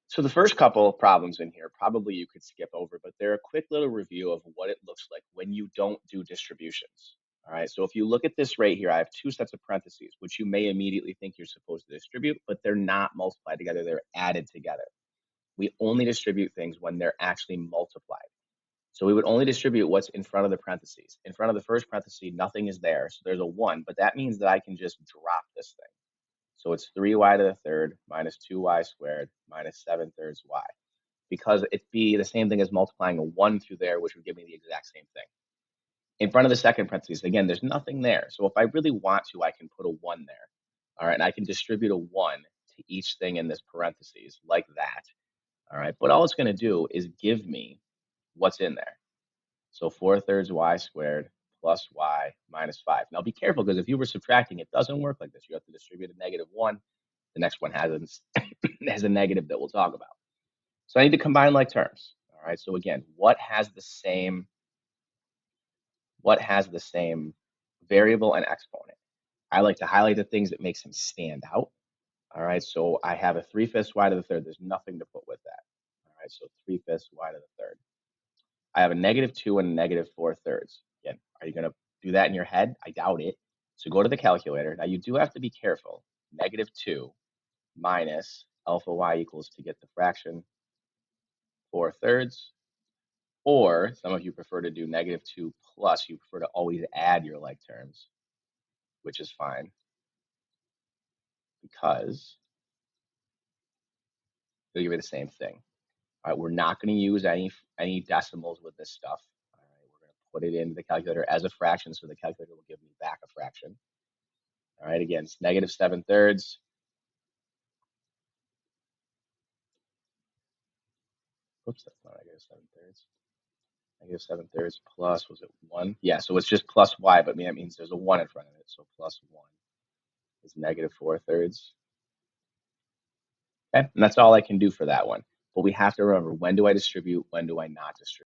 So the first couple of problems in here, probably you could skip over, but they're a quick little review of what it looks like when you don't do distributions. All right, so if you look at this right here, I have two sets of parentheses, which you may immediately think you're supposed to distribute, but they're not multiplied together, they're added together. We only distribute things when they're actually multiplied. So we would only distribute what's in front of the parentheses. In front of the first parenthesis, nothing is there, so there's a 1, but that means that I can just drop this thing. So it's 3y to the third minus 2y squared minus 7 thirds y, because it'd be the same thing as multiplying a 1 through there, which would give me the exact same thing. In front of the second parentheses, again, there's nothing there. So if I really want to, I can put a 1 there. All right, and I can distribute a 1 to each thing in this parentheses like that. All right, but all it's going to do is give me what's in there. So 4 thirds y squared plus y minus 5. Now be careful, because if you were subtracting, it doesn't work like this. You have to distribute a -1. The next one has a negative that we'll talk about. So I need to combine like terms. All right. So again, what has the same variable and exponent? I like to highlight the things that makes them stand out. All right. So I have a 3/5 y to the third. There's nothing to put with that. All right. So 3/5 y to the third. I have a -2 and a -4/3. Again, are you going to do that in your head? I doubt it. So go to the calculator. Now you do have to be careful. -2 minus alpha y equals, to get the fraction, 4/3. Or some of you prefer to do -2 plus. You prefer to always add your like terms, which is fine, because they'll give you the same thing. All right, we're not going to use any decimals with this stuff. All right, we're going to put it into the calculator as a fraction, so the calculator will give me back a fraction. All right, again, it's -7 thirds. Oops, that's not -7 thirds. -7 thirds plus, was it 1? Yeah, so it's just plus y, but that means there's a 1 in front of it. So plus 1 is -4 thirds. Okay, and that's all I can do for that one. But we have to remember, when do I distribute? When do I not distribute?